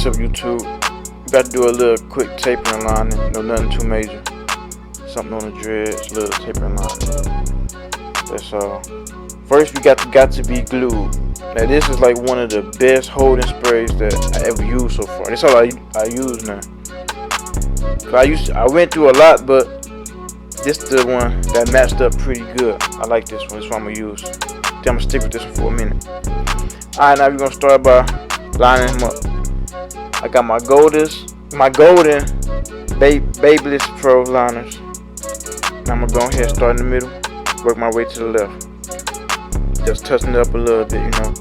What's up, YouTube? About to do a little quick taping and lining. No, nothing too major. Something on the dreads, little taping and lining. That's all. First, we got to be glued. Now, this is like one of the best holding sprays that I ever used so far. That's all I use now. I went through a lot, but this is the one that matched up pretty good. I like this one. This one I'm gonna use. I'm gonna stick with this one for a minute. Alright, now we're gonna start by lining them up. I got my golden Babyliss Pro liners. Now I'm gonna go ahead and start in the middle, work my way to the left. Just touching it up a little bit, you know.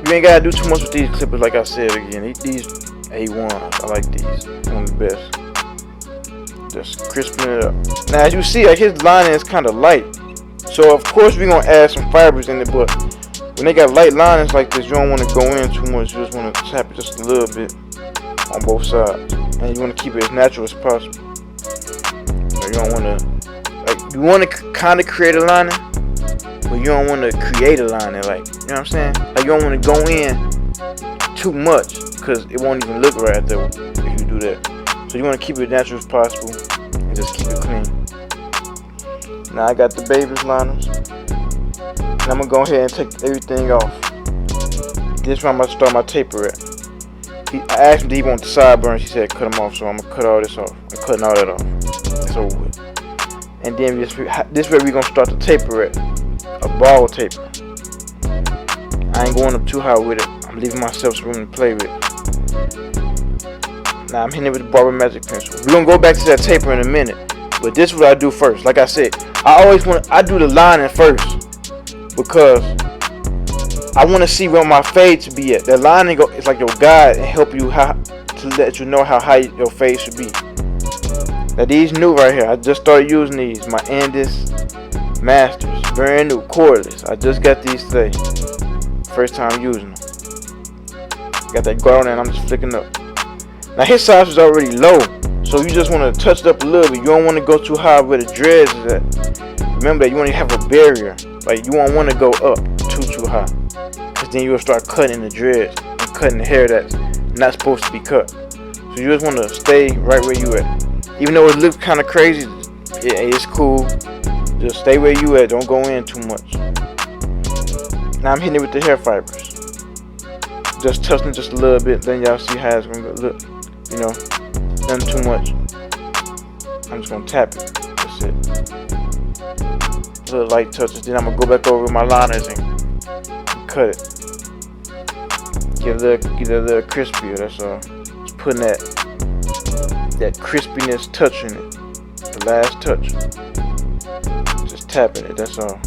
You ain't gotta do too much with these clippers, like I said again. These A1s, I like these. One of the best. Just crisping it up. Now, as you see, his lining is kind of light. So, of course, we're gonna add some fibers in it, but when they got light linings like this, you don't want to go in too much. You just want to tap it just a little bit on both sides, and you want to keep it as natural as possible. So you don't want to, you want to kind of create a lining, but you don't want to create a lining, like, you know what I'm saying? Like, you don't want to go in too much, because it won't even look right there if you do that. So you want to keep it as natural as possible and just keep it clean. Now I got the Babyliss liners. And I'm gonna go ahead and take everything off. This is where I'm gonna start my taper at. I asked him, did he want the sideburns? He said cut them off, so I'm gonna cut all this off. I'm cutting all that off. It's over with. And then this is where we're gonna start the taper at. A ball taper. I ain't going up too high with it. I'm leaving myself some room to play with. Now I'm hitting it with the Barber Magic pencil. We're gonna go back to that taper in a minute. But this is what I do first. Like I said, I do the lining first, because I want to see where my fade should be at. The lining is like your guide and help you to let you know how high your fade should be. Now these new right here, I just started using these. My Andis Masters, brand new, cordless. I just got these today. First time using them. Got that guard on there and I'm just flicking up. Now his size is already low, so you just want to touch it up a little bit. You don't want to go too high where the dreads is at. Remember that you want to have a barrier. Like, you won't want to go up too high, because then you'll start cutting the dreads and cutting the hair that's not supposed to be cut. So you just want to stay right where you at. Even though it looks kind of crazy, it's cool. Just stay where you at. Don't go in too much. Now I'm hitting it with the hair fibers. Just touching it just a little bit. Then y'all see how it's gonna look. You know, nothing too much. I'm just gonna tap it. That's it. Little light touches. Then I'm gonna go back over my liners and cut it. Get a little crispier. That's all. Just putting that crispiness touch in it. The last touch. Just tapping it. That's all.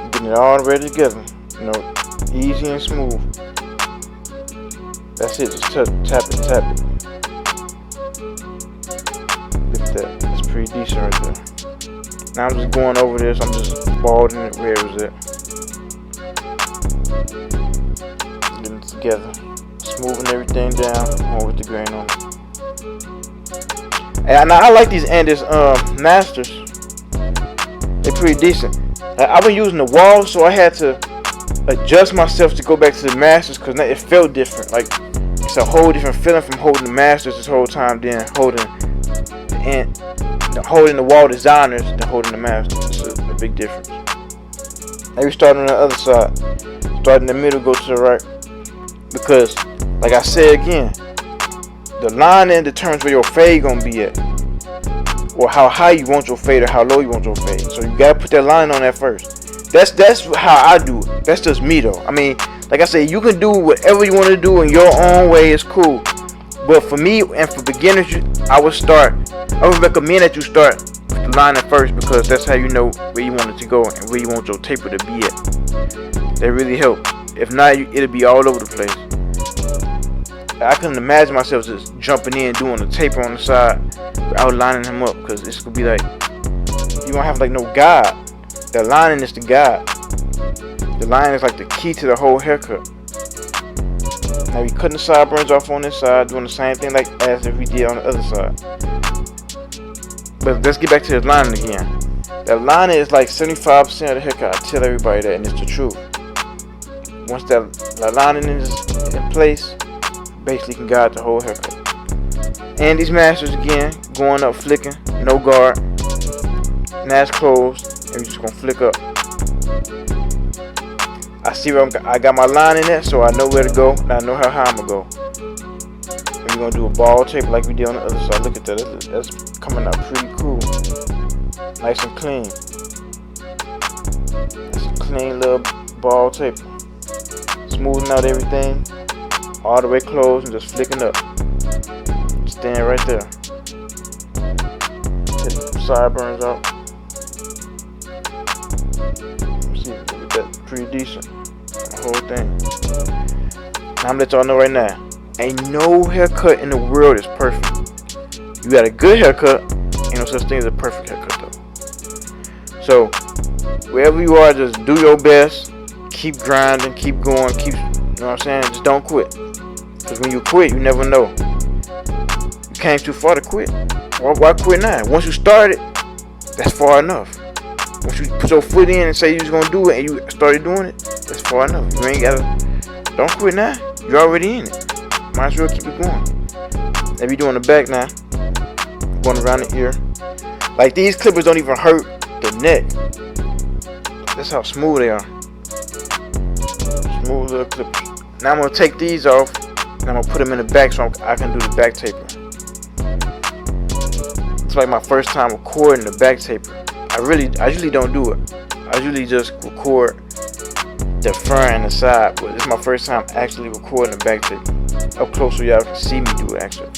Getting it all ready together. You know, easy and smooth. That's it. Just tap it. Look at that. That's pretty decent right there. Now I'm just going over this. I'm just balding it where it was at. Getting it together. Smoothing everything down. Going with the grain on it. And I like these Andis Masters. They're pretty decent. I've been using the wall, so I had to adjust myself to go back to the Masters, because it felt different. Like, it's a whole different feeling from holding the Masters this whole time, then holding the wall designers than holding the Masters. It's a big difference. Now we start on the other side. Start in the middle, go to the right. Because, like I said again, the lining determines where your fade gonna be at, or how high you want your fade or how low you want your fade. So you gotta put that line on that first. That's how I do it. That's just me though. I mean, like I said, you can do whatever you want to do in your own way. It's cool. But for me and for beginners, I would recommend that you start with the lining first, because that's how you know where you want it to go and where you want your taper to be at. They really help. If not, it'll be all over the place. I couldn't imagine myself just jumping in doing the taper on the side without lining him up, because it's gonna be like, you don't have like no guide. The lining is the guide. The lining is like the key to the whole haircut. Now we cutting the sideburns off on this side, doing the same thing like as if we did on the other side. But let's get back to the lining again. That lining is like 75% of the haircut. I tell everybody that, and it's the truth. once that lining is in place, basically can guide the whole haircut. And these masters again, going up, flicking, no guard. Now it's closed, and we're just gonna flick up. I see where I got my line in there, so I know where to go, and I know how high I'm gonna go. And we're gonna do a ball tape like we did on the other side. Look at that, that's coming out pretty cool. Nice and clean. That's a clean little ball tape. Smoothing out everything, all the way closed, and just flicking up. Stand right there. Hit the sideburns out. See, look at that, pretty decent. The whole thing. Now I'm gonna let y'all know right now, ain't no haircut in the world is perfect. You got a good haircut, ain't no such thing as a perfect haircut though. So wherever you are, just do your best. Keep grinding, keep going, keep, you know what I'm saying? Just don't quit. Because when you quit, you never know. You came too far to quit. Why quit now? Once you started, that's far enough. Once you put your foot in and say you was gonna do it and you started doing it, that's far enough. You ain't gotta, don't quit now. You're already in it. Might as well keep it going. They be doing the back now. Going around the ear. Like these clippers don't even hurt the neck. That's how smooth they are. Smooth little clippers. Now I'm gonna take these off and I'm gonna put them in the back so I can do the back taper. It's like my first time recording the back taper. I usually don't do it. I usually just record the front and the side, but this is my first time actually recording the back taper. Up close so y'all can see me do it actually.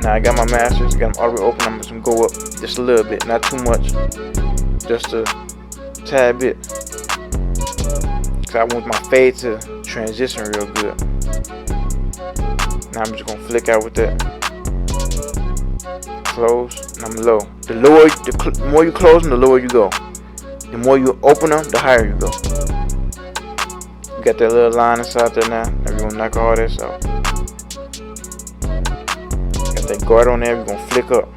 Now I got my masters, got them all the way open. I'm just gonna go up just a little bit, not too much, just a tad bit. Cause I want my fade to transition real good. Now I'm just gonna flick out with that. Close, and I'm low. The more you close them, the lower you go. The more you open them, the higher you go. You got that little line inside there now. Now we're gonna knock all this out. Got that guard on there, we're gonna flick up.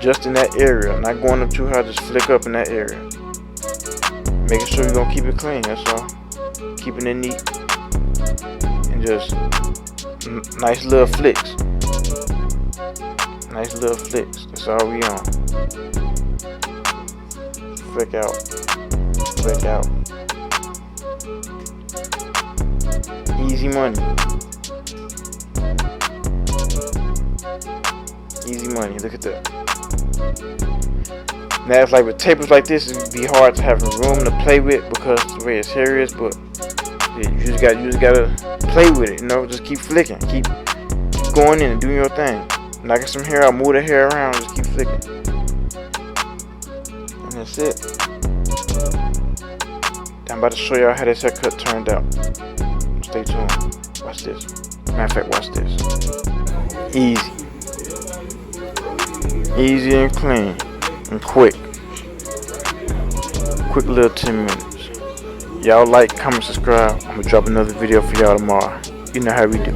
Just in that area, not going up too high, just flick up in that area. Making sure you're gonna keep it clean, that's all. Keeping it neat. And just nice little flicks. Nice little flicks. That's all we on. Flick out. Flick out. Easy money. Easy money. Look at that. Now it's like with tapers like this, it'd be hard to have a room to play with because the way his hair is, but you just gotta play with it, you know, just keep flicking, keep going in and doing your thing. Knocking some hair out, move the hair around, just keep flicking. And that's it. I'm about to show y'all how this haircut turned out. Stay tuned. Watch this. Matter of fact, watch this. Easy. Easy and clean. And quick. Quick little 10 minutes. Y'all like, comment, subscribe. I'm gonna drop another video for y'all tomorrow. You know how we do.